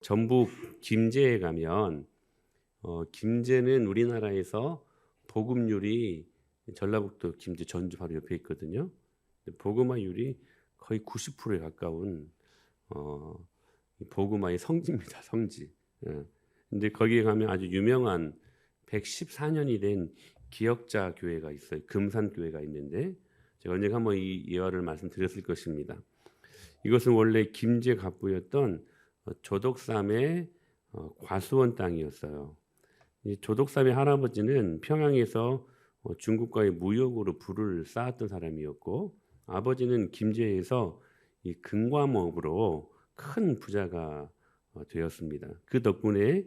전북 김제에 가면 김제는 우리나라에서 보급률이 전라북도 김제 전주 바로 옆에 있거든요. 보그마율이 거의 90%에 가까운 보그마의 성지입니다. 성지. 예. 근데 거기에 가면 아주 유명한 114년이 된 기역자 교회가 있어요. 금산 교회가 있는데 제가 언젠가 한번 이 예화를 말씀드렸을 것입니다. 이것은 원래 김제 갑부였던 조덕삼의 과수원 땅이었어요. 이 조덕삼의 할아버지는 평양에서 중국과의 무역으로 부를 쌓았던 사람이었고, 아버지는 김제에서 이 금과목으로 큰 부자가 되었습니다. 그 덕분에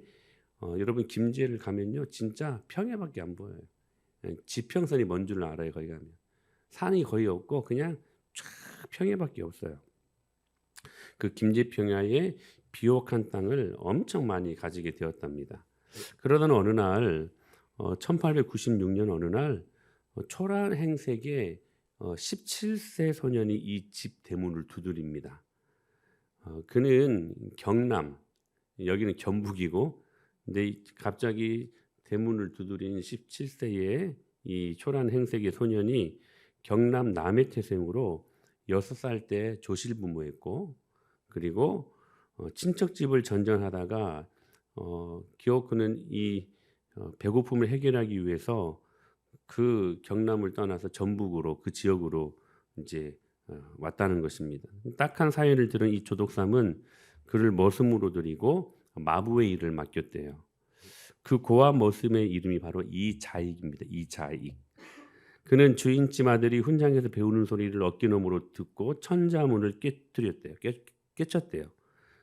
여러분 김제를 가면요 진짜 평야밖에 안 보여요. 지평선이 뭔 줄 알아요. 거기 가면 산이 거의 없고 그냥 쫙 평야밖에 없어요. 그 김제 평야에 비옥한 땅을 엄청 많이 가지게 되었답니다. 그러던 어느 날 1896년 어느 날 초란행색의 17세 소년이 이 집 대문을 두드립니다. 그는 경남, 여기는 경북이고, 근데 갑자기 대문을 두드린 17세의 이 초란행색의 소년이 경남 남해태생으로 6살 때 조실부모했고, 그리고 친척집을 전전하다가 그는 이 배고픔을 해결하기 위해서 그 경남을 떠나서 전북으로 그 지역으로 이제 왔다는 것입니다. 딱한 사연을 들은 이 조덕삼은 그를 머슴으로 들이고 마부의 일을 맡겼대요. 그 고아 머슴의 이름이 바로 이자익입니다. 이자익. 그는 주인집 아들이 훈장에서 배우는 소리를 어깨너머로 듣고 천자문을 깨뜨렸대요. 깨쳤대요.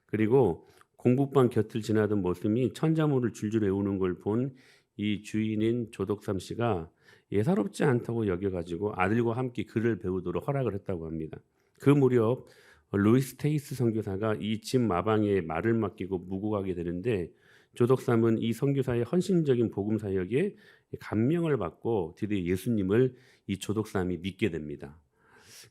그리고 공부방 곁을 지나던 머슴이 천자문을 줄줄 외우는 걸 본 이 주인인 조덕삼 씨가 예사롭지 않다고 여겨가지고 아들과 함께 글을 배우도록 허락을 했다고 합니다. 그 무렵 루이스 테이스 선교사가 이 집 마방에 말을 맡기고 묵고가게 되는데, 조덕삼은 이 선교사의 헌신적인 복음 사역에 감명을 받고 드디어 예수님을 이 조덕삼이 믿게 됩니다.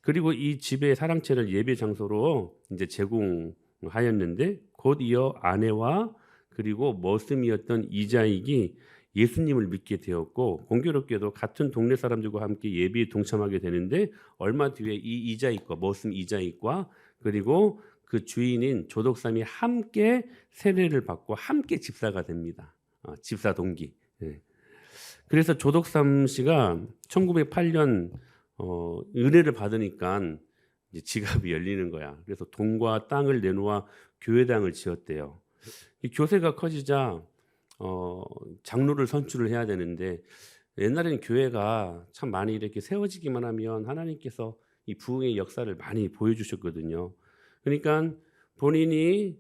그리고 이 집의 사랑채를 예배 장소로 이제 제공하였는데, 곧 이어 아내와 그리고 머슴이었던 이자익이 예수님을 믿게 되었고, 공교롭게도 같은 동네 사람들과 함께 예배에 동참하게 되는데, 얼마 뒤에 이 이자익과 머슴 이자익과 그리고 그 주인인 조덕삼이 함께 세례를 받고 함께 집사가 됩니다. 집사 동기. 예. 그래서 조덕삼 씨가 1908년 은혜를 받으니까 이제 지갑이 열리는 거야. 그래서 돈과 땅을 내놓아 교회당을 지었대요. 이 교세가 커지자 장로를 선출을 해야 되는데, 옛날에는 교회가 참 많이 이렇게 세워지기만 하면 하나님께서 이 부흥의 역사를 많이 보여주셨거든요. 그러니까 본인이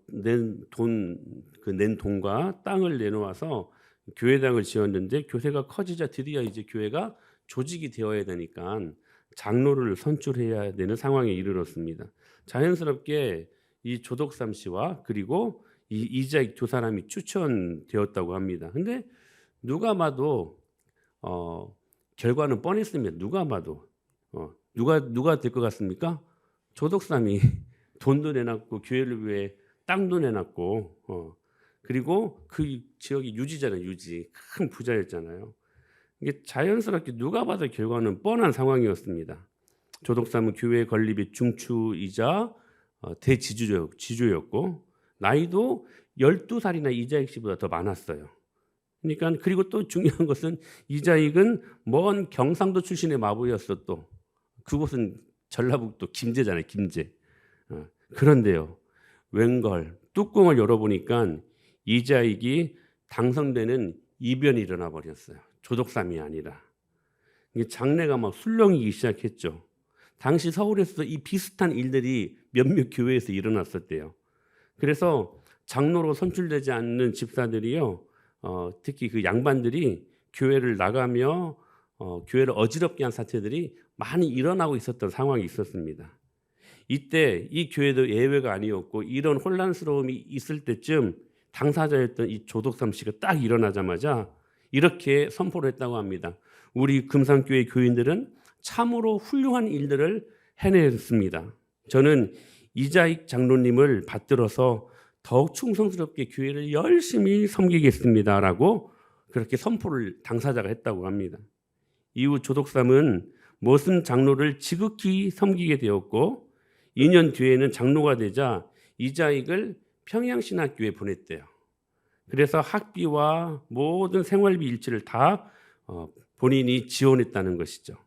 낸 돈과 땅을 내놓아서 교회당을 지었는데, 교세가 커지자 드디어 이제 교회가 조직이 되어야 되니까 장로를 선출해야 되는 상황에 이르렀습니다. 자연스럽게 이 조덕삼 씨와 그리고 이 이자익 두 사람이 추천되었다고 합니다. 근데 누가 봐도 결과는 뻔했습니다. 누가 봐도 누가 될 것 같습니까? 조덕삼이 돈도 내놨고 교회를 위해 땅도 내놨고 그리고 그 지역이 유지잖아요. 유지. 큰 부자였잖아요. 이게 자연스럽게 누가 봐도 결과는 뻔한 상황이었습니다. 조덕삼은 교회 건립의 중추이자 대지주였고, 나이도 12살이나 이자익 씨보다 더 많았어요. 그러니까 그리고 또 중요한 것은 이자익은 먼 경상도 출신의 마부였어. 또 그곳은 전라북도 김제잖아요. 김제. 그런데요, 웬걸 뚜껑을 열어보니까 이자익이 당선되는 이변이 일어나 버렸어요. 조덕삼이 아니라. 이게 장래가 막 술렁이기 시작했죠. 당시 서울에서 이 비슷한 일들이 몇몇 교회에서 일어났었대요. 그래서 장로로 선출되지 않는 집사들이요, 특히 그 양반들이 교회를 나가며 교회를 어지럽게 한 사태들이 많이 일어나고 있었던 상황이 있었습니다. 이때 이 교회도 예외가 아니었고, 이런 혼란스러움이 있을 때쯤 당사자였던 이 조덕삼 씨가 딱 일어나자마자 이렇게 선포를 했다고 합니다. 우리 금산교회 교인들은 참으로 훌륭한 일들을 해냈습니다. 저는 이자익 장로님을 받들어서 더욱 충성스럽게 교회를 열심히 섬기겠습니다라고 그렇게 선포를 당사자가 했다고 합니다. 이후 조덕삼은 모든 장로를 지극히 섬기게 되었고 2년 뒤에는 장로가 되자 이자익을 평양신학교에 보냈대요. 그래서 학비와 모든 생활비 일지를 다 본인이 지원했다는 것이죠.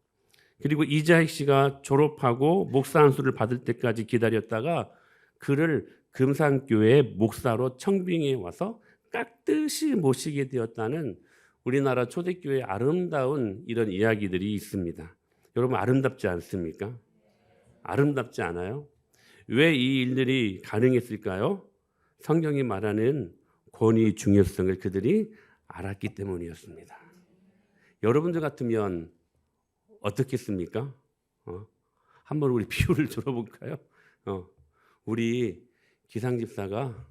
그리고 이자익 씨가 졸업하고 목사 안수를 받을 때까지 기다렸다가 그를 금산교회 목사로 청빙에 와서 깍듯이 모시게 되었다는 우리나라 초대교회의 아름다운 이런 이야기들이 있습니다. 여러분 아름답지 않습니까? 아름답지 않아요? 왜 이 일들이 가능했을까요? 성경이 말하는 권위의 중요성을 그들이 알았기 때문이었습니다. 여러분들 같으면 어떻겠습니까? 한번 우리 비유를 들어볼까요? 우리 기상집사가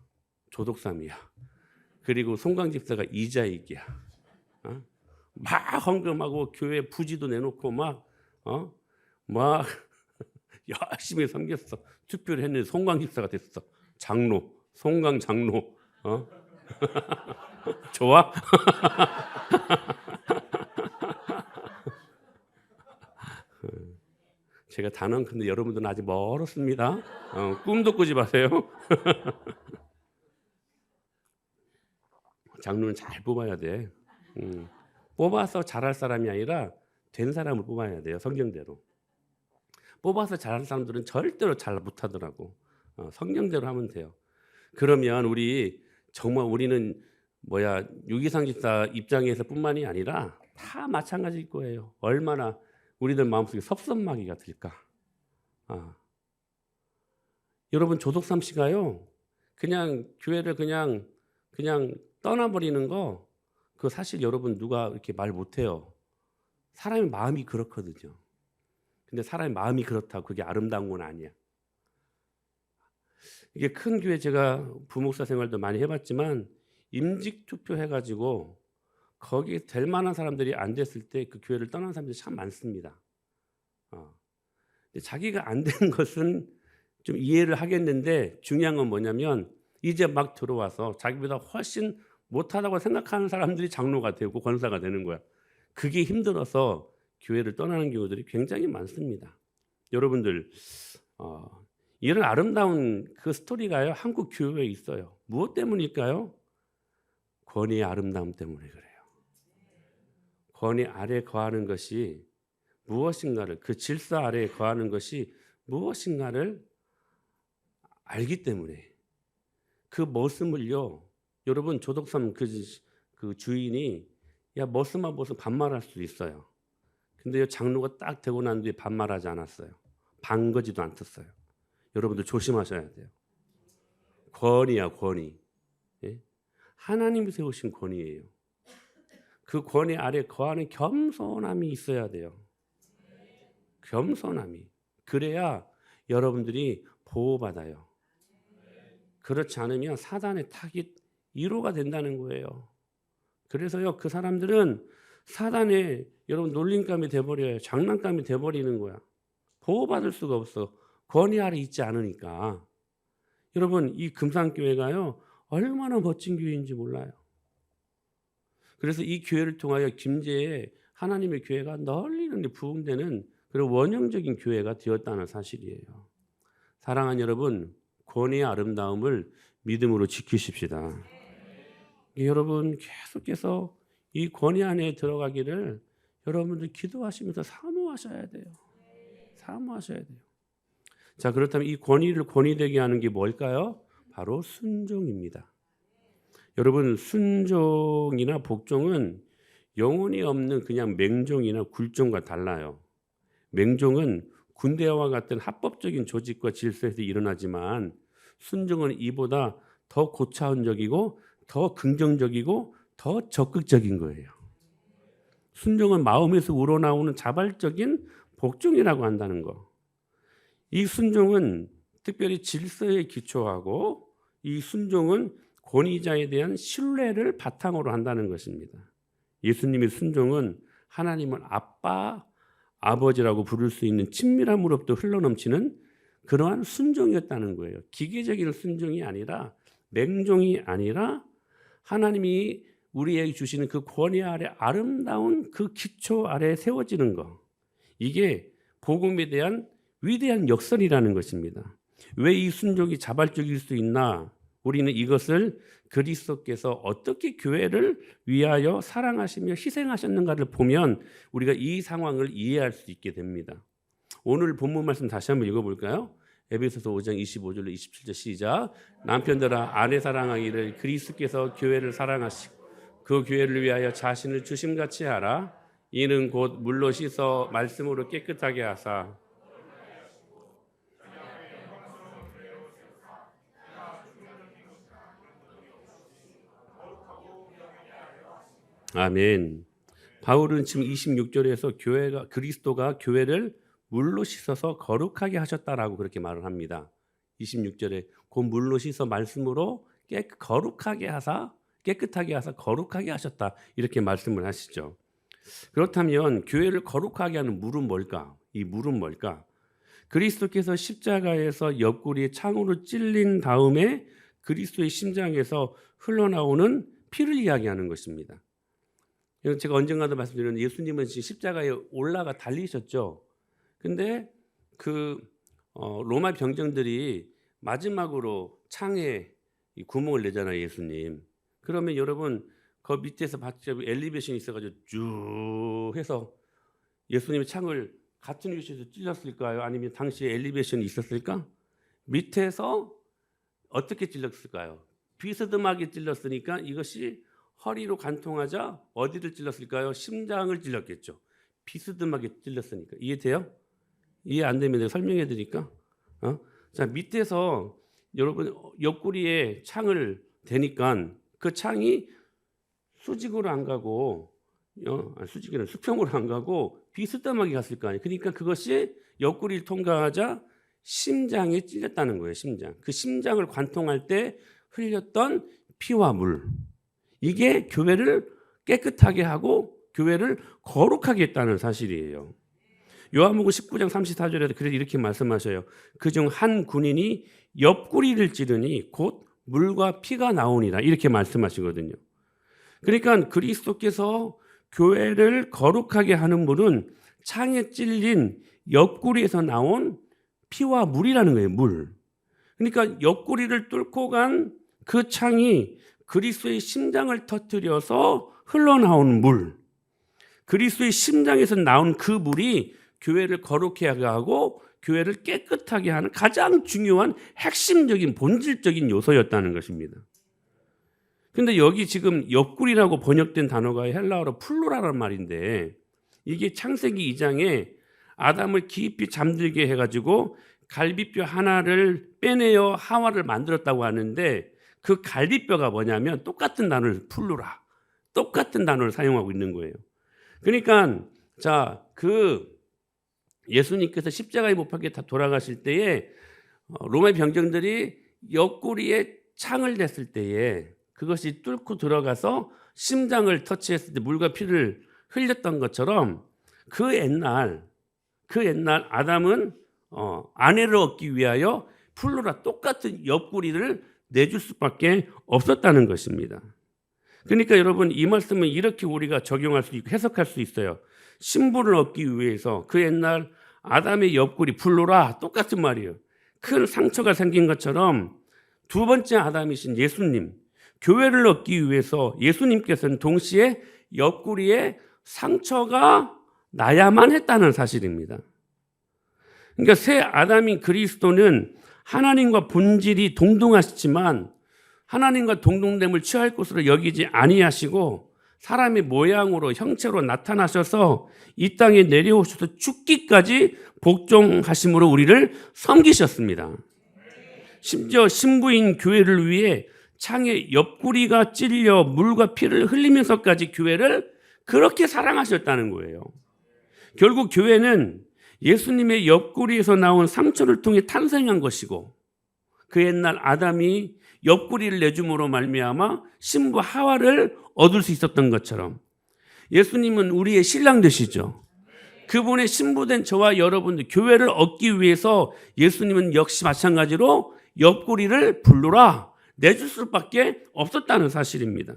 조덕삼이야. 그리고 송강집사가 이자익이야. 막 헌금하고 교회 부지도 내놓고 막 열심히 섬겼어. 투표를 했는데 송강집사가 됐어. 장로, 송강 장로. 좋아? 제가 단언컨대 여러분들은 아직 멀었습니다. 꿈도 꾸지 마세요. 장로는 잘 뽑아야 돼. 뽑아서 잘할 사람이 아니라 된 사람을 뽑아야 돼요. 성경대로. 뽑아서 잘하는 사람들은 절대로 잘 못하더라고. 성경대로 하면 돼요. 그러면 우리는 유기상 집사 입장에서 뿐만이 아니라 다 마찬가지일 거예요. 얼마나 우리들 마음속에 섭섭마귀가 들까. 여러분 조덕삼 씨가요. 그냥 교회를 그냥 떠나버리는 거 그거 사실 여러분 누가 이렇게 말 못해요. 사람의 마음이 그렇거든요. 근데 사람의 마음이 그렇다고 그게 아름다운 건 아니야. 이게 큰 교회 제가 부목사 생활도 많이 해봤지만 임직 투표해가지고 거기에 될 만한 사람들이 안 됐을 때 그 교회를 떠난 사람들이 참 많습니다. 근데 자기가 안 된 것은 좀 이해를 하겠는데 중요한 건 뭐냐면 이제 막 들어와서 자기보다 훨씬 못하다고 생각하는 사람들이 장로가 되고 권사가 되는 거야. 그게 힘들어서 교회를 떠나는 경우들이 굉장히 많습니다. 여러분들 이런 아름다운 그 스토리가요 한국 교회에 있어요. 무엇 때문일까요? 권위의 아름다움 때문에 그래요. 권위 아래 거하는 것이 무엇인가를 그 질서 아래에 거하는 것이 무엇인가를 알기 때문에 그 머슴을요. 여러분 조덕삼 그 주인이 머슴아 반말할 수도 있어요. 근데 장로가 딱 되고 난 뒤에 반말하지 않았어요. 반거지도 않았어요. 여러분들 조심하셔야 돼요. 권위야 권위. 예? 하나님이 세우신 권위예요. 그 권위 아래 거하는 겸손함이 있어야 돼요. 겸손함이. 그래야 여러분들이 보호받아요. 그렇지 않으면 사단의 타깃 1호가 된다는 거예요. 그래서요 그 사람들은 사단의 여러분 놀림감이 돼버려요. 장난감이 돼버리는 거야. 보호받을 수가 없어. 권위 아래 있지 않으니까. 여러분 이 금산교회가요 얼마나 멋진 교회인지 몰라요. 그래서 이 교회를 통하여 김제에 하나님의 교회가 널리 부흥되는 그런 원형적인 교회가 되었다는 사실이에요. 사랑하는 여러분, 권위의 아름다움을 믿음으로 지키십시다. 여러분 계속해서 이 권위 안에 들어가기를 여러분들 기도하시면서 사모하셔야 돼요. 사모하셔야 돼요. 자, 그렇다면 이 권위를 권위되게 하는 게 뭘까요? 바로 순종입니다. 여러분 순종이나 복종은 영혼이 없는 그냥 맹종이나 굴종과 달라요. 맹종은 군대와 같은 합법적인 조직과 질서에서 일어나지만 순종은 이보다 더 고차원적이고 더 긍정적이고 더 적극적인 거예요. 순종은 마음에서 우러나오는 자발적인 복종이라고 한다는 거. 이 순종은 특별히 질서에 기초하고 이 순종은 권위자에 대한 신뢰를 바탕으로 한다는 것입니다. 예수님의 순종은 하나님을 아빠, 아버지라고 부를 수 있는 친밀함으로부터 흘러넘치는 그러한 순종이었다는 거예요. 기계적인 순종이 아니라 맹종이 아니라 하나님이 우리에게 주시는 그 권위 아래 아름다운 그 기초 아래 세워지는 것. 이게 복음에 대한 위대한 역설이라는 것입니다. 왜 이 순종이 자발적일 수 있나? 우리는 이것을 그리스도께서 어떻게 교회를 위하여 사랑하시며 희생하셨는가를 보면 우리가 이 상황을 이해할 수 있게 됩니다. 오늘 본문 말씀 다시 한번 읽어볼까요? 에베소서 5장 25절로 27절 시작. 남편들아 아내 사랑하기를 그리스도께서 교회를 사랑하시고 그 교회를 위하여 자신을 주심같이 하라. 이는 곧 물로 씻어 말씀으로 깨끗하게 하사 아멘. 바울은 지금 26절에서 그리스도가 교회를 물로 씻어서 거룩하게 하셨다라고 그렇게 말을 합니다. 26절에 곧 물로 씻어 말씀으로 깨끗하게 하사 거룩하게 하셨다 이렇게 말씀을 하시죠. 그렇다면 교회를 거룩하게 하는 물은 뭘까? 이 물은 뭘까? 그리스도께서 십자가에서 옆구리에 창으로 찔린 다음에 그리스도의 심장에서 흘러나오는 피를 이야기하는 것입니다. 제가 언젠가도 말씀드렸는데 예수님은 십자가에 올라가 달리셨죠. 근데 로마 병정들이 마지막으로 창에 구멍을 내잖아요, 예수님. 그러면 여러분 그 밑에서 엘리베이션이 있어가지고 쭉 해서 예수님의 창을 같은 위치에서 찔렀을까요? 아니면 당시에 엘리베이션이 있었을까? 밑에서 어떻게 찔렀을까요? 비스듬하게 찔렀으니까 이것이 허리로 관통하자 어디를 찔렀을까요? 심장을 찔렀겠죠. 비스듬하게 찔렀으니까. 이해돼요? 이해 안 되면 내가 설명해 드릴까? 자, 밑에서 여러분 옆구리에 창을 대니까 그 창이 수직으로 안 가고 수직이는 수평으로 안 가고 비스듬하게 갔을 거 아니에요. 그러니까 그것이 옆구리를 통과하자 심장에 찔렸다는 거예요. 심장. 그 심장을 관통할 때 흘렸던 피와 물. 이게 교회를 깨끗하게 하고 교회를 거룩하게 했다는 사실이에요. 요한복음 19장 34절에도 그래서 이렇게 말씀하셔요. 그중 한 군인이 옆구리를 찌르니 곧 물과 피가 나오니라 이렇게 말씀하시거든요. 그러니까 그리스도께서 교회를 거룩하게 하는 물은 창에 찔린 옆구리에서 나온 피와 물이라는 거예요. 물. 그러니까 옆구리를 뚫고 간 그 창이 그리스도의 심장을 터뜨려서 흘러나온 물. 그리스도의 심장에서 나온 그 물이 교회를 거룩하게 하고 교회를 깨끗하게 하는 가장 중요한 핵심적인 본질적인 요소였다는 것입니다. 근데 여기 지금 옆구리라고 번역된 단어가 헬라어로 플루라란 말인데 이게 창세기 2장에 아담을 깊이 잠들게 해가지고 갈비뼈 하나를 빼내어 하와를 만들었다고 하는데 그 갈비뼈가 뭐냐면 똑같은 단어를 플루라, 똑같은 단어를 사용하고 있는 거예요. 그러니까 자, 예수님께서 십자가에 못 박혀 다 돌아가실 때에 로마 병정들이 옆구리에 창을 댔을 때에 그것이 뚫고 들어가서 심장을 터치했을 때 물과 피를 흘렸던 것처럼 그 옛날 아담은 아내를 얻기 위하여 플루라 똑같은 옆구리를 내줄 수밖에 없었다는 것입니다. 그러니까 여러분 이 말씀은 이렇게 우리가 적용할 수 있고 해석할 수 있어요. 신부를 얻기 위해서 그 옛날 아담의 옆구리 플루라 똑같은 말이에요. 큰 상처가 생긴 것처럼 두 번째 아담이신 예수님 교회를 얻기 위해서 예수님께서는 동시에 옆구리에 상처가 나야만 했다는 사실입니다. 그러니까 새 아담인 그리스도는 하나님과 본질이 동등하시지만 하나님과 동등됨을 취할 것으로 여기지 아니하시고 사람의 모양으로 형체로 나타나셔서 이 땅에 내려오셔서 죽기까지 복종하심으로 우리를 섬기셨습니다. 심지어 신부인 교회를 위해 창에 옆구리가 찔려 물과 피를 흘리면서까지 교회를 그렇게 사랑하셨다는 거예요. 결국 교회는 예수님의 옆구리에서 나온 상처를 통해 탄생한 것이고 그 옛날 아담이 옆구리를 내줌으로 말미암아 신부 하와를 얻을 수 있었던 것처럼 예수님은 우리의 신랑 되시죠. 그분의 신부된 저와 여러분들 교회를 얻기 위해서 예수님은 역시 마찬가지로 옆구리를 불러라 내줄 수밖에 없었다는 사실입니다.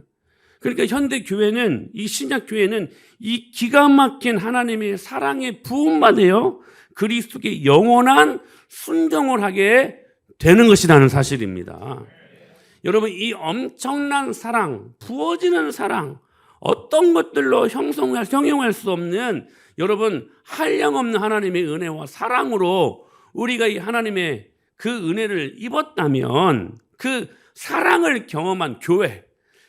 그러니까 현대 교회는, 이 신약 교회는 이 기가 막힌 하나님의 사랑에 부음받아요 그리스도께 영원한 순종을 하게 되는 것이라는 사실입니다. 여러분, 이 엄청난 사랑, 부어지는 사랑, 어떤 것들로 형용할 수 없는, 여러분, 한량없는 하나님의 은혜와 사랑으로 우리가 이 하나님의 그 은혜를 입었다면, 그 사랑을 경험한 교회,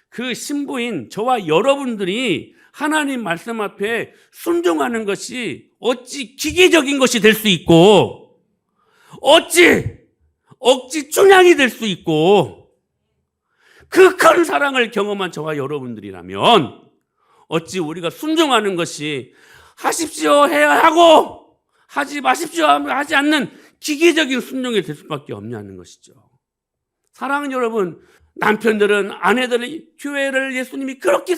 그 신부인 저와 여러분들이 하나님 말씀 앞에 순종하는 것이 어찌 기계적인 것이 될 수 있고, 어찌 억지 춘향이 될 수 있고, 그 큰 사랑을 경험한 저와 여러분들이라면 어찌 우리가 순종하는 것이 하십시오 해야 하고 하지 마십시오 하지 않는 기계적인 순종이 될 수밖에 없냐는 것이죠. 사랑하는 여러분, 남편들은 아내들의 교회를 예수님이 그렇게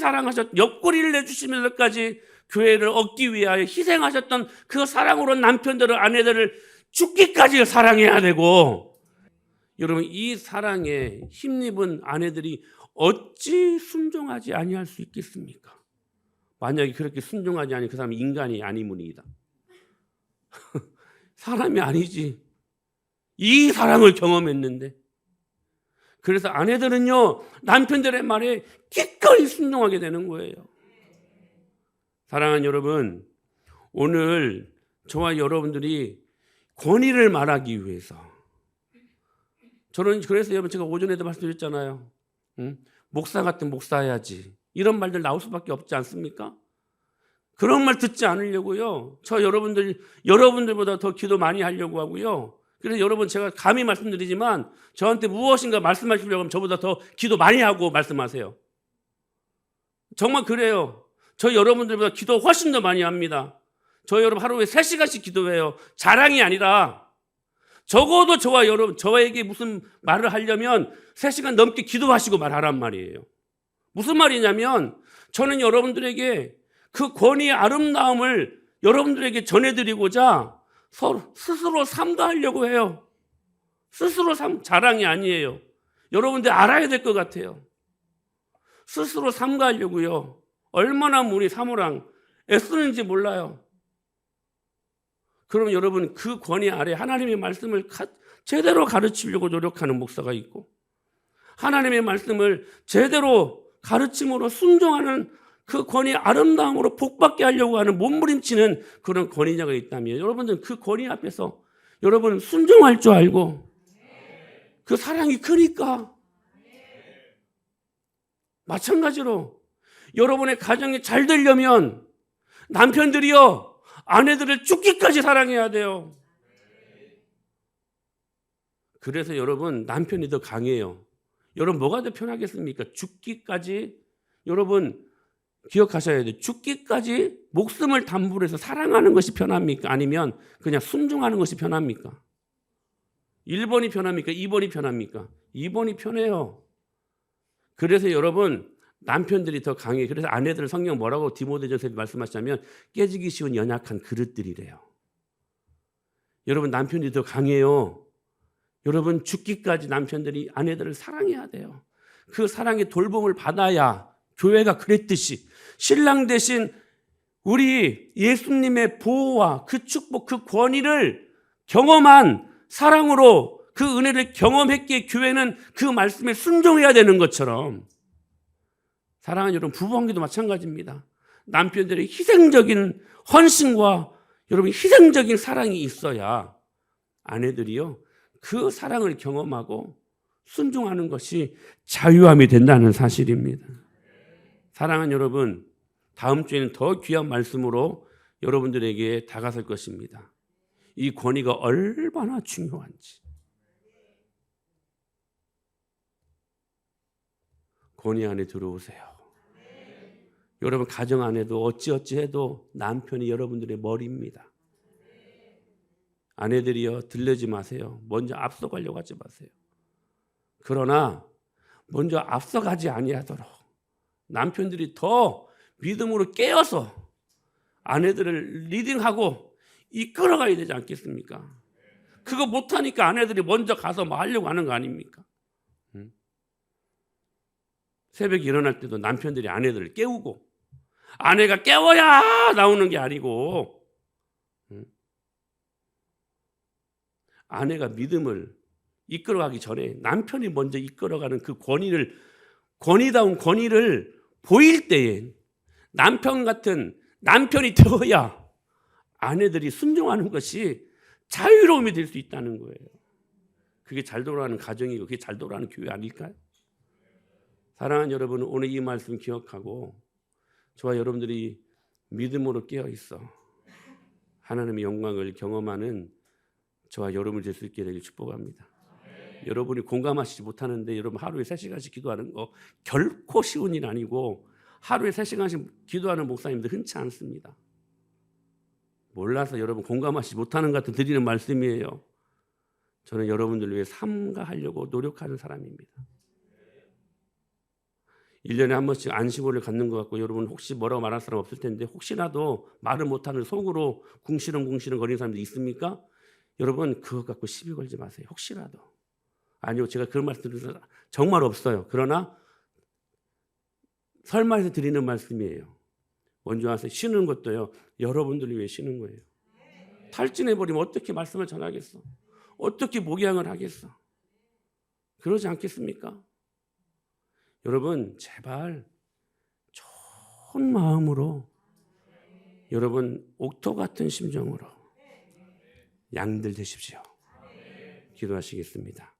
옆구리를 내주시면서까지 교회를 얻기 위하여 희생하셨던 그 사랑으로 남편들은 아내들을 죽기까지 사랑해야 되고, 여러분, 이 사랑에 힘입은 아내들이 어찌 순종하지 아니할 수 있겠습니까? 만약에 그렇게 순종하지 아니 그 사람은 인간이 아니므이다. 사람이 아니지. 이 사랑을 경험했는데. 그래서 아내들은요, 남편들의 말에 기꺼이 순종하게 되는 거예요. 사랑하는 여러분, 오늘 저와 여러분들이 권위를 말하기 위해서, 저는 그래서 여러분 제가 오전에도 말씀드렸잖아요. 목사 같은 목사 해야지. 이런 말들 나올 수밖에 없지 않습니까? 그런 말 듣지 않으려고요. 저 여러분들보다 더 기도 많이 하려고 하고요. 그래서 여러분, 제가 감히 말씀드리지만 저한테 무엇인가 말씀하시려고 하면 저보다 더 기도 많이 하고 말씀하세요. 정말 그래요. 저 여러분들보다 기도 훨씬 더 많이 합니다. 저 여러분 하루에 3시간씩 기도해요. 자랑이 아니라. 적어도 저에게 무슨 말을 하려면 3시간 넘게 기도하시고 말하란 말이에요. 무슨 말이냐면, 저는 여러분들에게 그 권위의 아름다움을 여러분들에게 전해드리고자 스스로 삼가하려고 해요. 자랑이 아니에요. 여러분들 알아야 될 것 같아요. 스스로 삼가하려고요. 얼마나 우리 사모랑 애쓰는지 몰라요. 그럼 여러분, 그 권위 아래 하나님의 말씀을 제대로 가르치려고 노력하는 목사가 있고, 하나님의 말씀을 제대로 가르침으로 순종하는 그 권위 아름다움으로 복받게 하려고 하는 몸부림치는 그런 권위자가 있다면, 여러분들은 그 권위 앞에서 여러분 순종할 줄 알고, 그 사랑이 크니까. 마찬가지로 여러분의 가정이 잘 되려면 남편들이요, 아내들을 죽기까지 사랑해야 돼요. 그래서 여러분, 남편이 더 강해요. 여러분, 뭐가 더 편하겠습니까? 죽기까지. 여러분 기억하셔야 돼요. 죽기까지 목숨을 담보로 해서 사랑하는 것이 편합니까? 아니면 그냥 순종하는 것이 편합니까? 1번이 편합니까? 2번이 편합니까? 2번이 편해요. 그래서 여러분, 남편들이 더 강해. 그래서 아내들 성경 뭐라고 디모데전서에 말씀하시냐면 깨지기 쉬운 연약한 그릇들이래요. 여러분, 남편이 더 강해요. 여러분, 죽기까지 남편들이 아내들을 사랑해야 돼요. 그 사랑의 돌봄을 받아야, 교회가 그랬듯이 신랑 대신 우리 예수님의 보호와 그 축복, 그 권위를 경험한 사랑으로 그 은혜를 경험했기에 교회는 그 말씀에 순종해야 되는 것처럼, 사랑하는 여러분, 부부관계도 마찬가지입니다. 남편들의 희생적인 헌신과 여러분 희생적인 사랑이 있어야 아내들이요, 그 사랑을 경험하고 순종하는 것이 자유함이 된다는 사실입니다. 사랑하는 여러분, 다음 주에는 더 귀한 말씀으로 여러분들에게 다가설 것입니다. 이 권위가 얼마나 중요한지. 권위 안에 들어오세요. 여러분, 가정 안에도 어찌어찌 해도 남편이 여러분들의 머리입니다. 아내들이요, 들르지 마세요. 먼저 앞서가려고 하지 마세요. 그러나 먼저 앞서가지 아니하도록 남편들이 더 믿음으로 깨어서 아내들을 리딩하고 이끌어가야 되지 않겠습니까? 그거 못하니까 아내들이 먼저 가서 뭐 하려고 하는 거 아닙니까? 새벽에 일어날 때도 남편들이 아내들을 깨우고, 아내가 깨워야 나오는 게 아니고, 아내가 믿음을 이끌어가기 전에 남편이 먼저 이끌어가는 그 권위다운 권위를 보일 때에 남편 같은 남편이 되어야 아내들이 순종하는 것이 자유로움이 될 수 있다는 거예요. 그게 잘 돌아가는 가정이고 그게 잘 돌아가는 교회 아닐까요? 사랑하는 여러분, 오늘 이 말씀 기억하고 저와 여러분들이 믿음으로 깨어 있어 하나님의 영광을 경험하는 저와 여러분이 될 수 있게 되길 축복합니다. 여러분이 공감하시지 못하는데 여러분 하루에 3시간씩 기도하는 거 결코 쉬운 일 아니고 하루에 3시간씩 기도하는 목사님들 흔치 않습니다. 몰라서 여러분 공감하시지 못하는 것 같은 드리는 말씀이에요. 저는 여러분들을 위해 삼가하려고 노력하는 사람입니다. 1년에 한 번씩 안식월을 갖는 것 같고 여러분 혹시 뭐라고 말할 사람 없을 텐데 혹시라도 말을 못하는 속으로 궁시렁궁시렁 거리는 사람들 있습니까? 여러분 그것 갖고 시비 걸지 마세요. 혹시라도. 아니요, 제가 그런 말씀 드려서 정말 없어요. 그러나 설마해서 드리는 말씀이에요. 원주 와서 쉬는 것도요, 여러분들을 위해 쉬는 거예요. 탈진해버리면 어떻게 말씀을 전하겠어? 어떻게 목양을 하겠어? 그러지 않겠습니까? 여러분 제발 좋은 마음으로 여러분 옥토 같은 심정으로 양들 되십시오. 기도하시겠습니다.